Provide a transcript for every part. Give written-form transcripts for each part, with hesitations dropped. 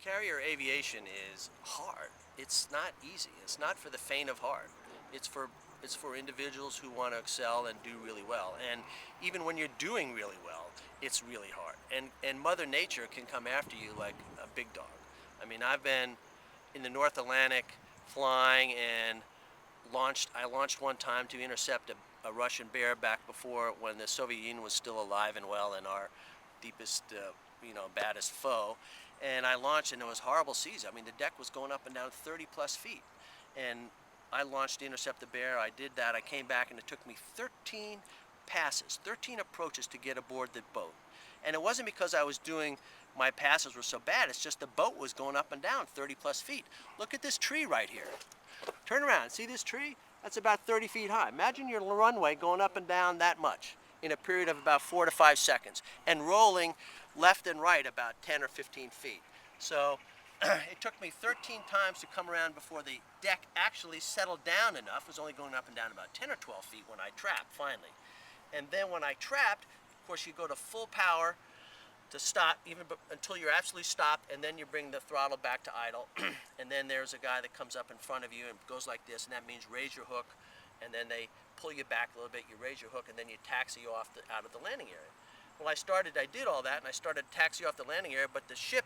Carrier aviation is hard. It's not easy. It's not for the faint of heart. It's for it's for individuals who want to excel and do really well. And even when you're doing really well, it's really hard. And Mother Nature can come after you like a big dog. I mean, I've been in the North Atlantic flying and I launched one time to intercept a Russian bear back before when the Soviet Union was still alive and well and our deepest, baddest foe. And I launched, and it was horrible seas. I mean, the deck was going up and down 30 plus feet. And I launched to intercept the bear. I did that. I came back, and it took me 13 passes, 13 approaches to get aboard the boat. And it wasn't because I was doing, my passes were so bad. It's just the boat was going up and down 30 plus feet. Look at this tree right here. Turn around. See this tree? That's about 30 feet high. Imagine your runway going up and down that much in a period of about 4 to 5 seconds and rolling left and right about 10 or 15 feet. So it took me 13 times to come around before the deck actually settled down enough. It was only going up and down about 10 or 12 feet when I trapped finally. And then when I trapped, of course, you go to full power to stop until you're absolutely stopped, and then you bring the throttle back to idle. And then there's a guy that comes up in front of you and goes like this, and that means raise your hook, and then they pull you back a little bit, you raise your hook, and then you taxi off out of the landing area. Well, I did all that, and I started to taxi off the landing area, but the ship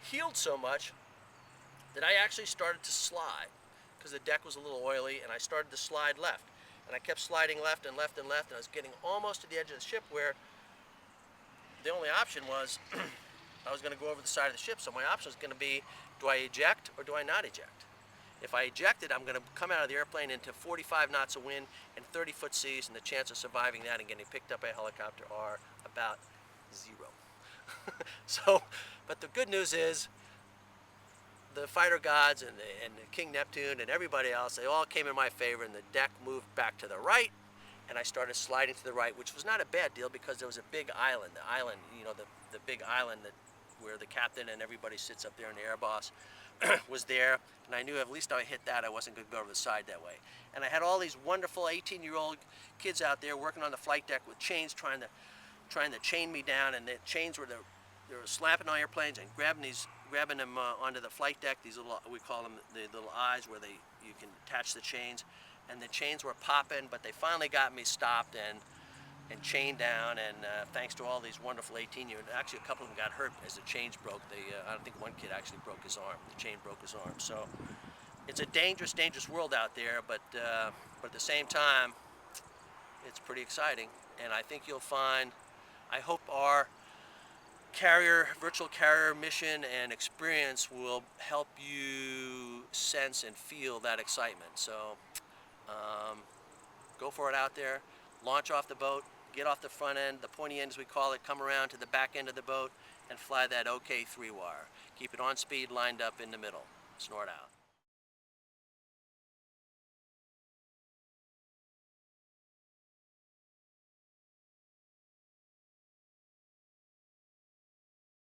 heeled so much that I actually started to slide because the deck was a little oily, and I started to slide left. And I kept sliding left and left and left, and I was getting almost to the edge of the ship where the only option was I was going to go over the side of the ship. So my option was going to be, do I eject or do I not eject? If I ejected, I'm going to come out of the airplane into 45 knots of wind and 30-foot seas, and the chance of surviving that and getting picked up by a helicopter are about 0. But the good news is the fighter gods and King Neptune and everybody else, they all came in my favor, and the deck moved back to the right, and I started sliding to the right, which was not a bad deal because there was a big island. The island, the big island where the captain and everybody sits up there, and the air boss was there, and I knew at least if I hit that, I wasn't going to go over the side that way. And I had all these wonderful 18-year-old kids out there working on the flight deck with chains, trying to chain me down, and the chains they were slapping on airplanes and grabbing them onto the flight deck. These little, we call them the little eyes where you can attach the chains. And the chains were popping, but they finally got me stopped and chained down. And thanks to all these wonderful 18-year-olds, actually a couple of them got hurt as the chains broke. I think one kid actually broke his arm. The chain broke his arm. So it's a dangerous, dangerous world out there. But at the same time, it's pretty exciting. And I think you'll find, I hope our virtual carrier mission and experience will help you sense and feel that excitement. So go for it out there, launch off the boat, get off the front end, the pointy end as we call it, come around to the back end of the boat and fly that OK 3 wire. Keep it on speed, lined up in the middle. Snort out.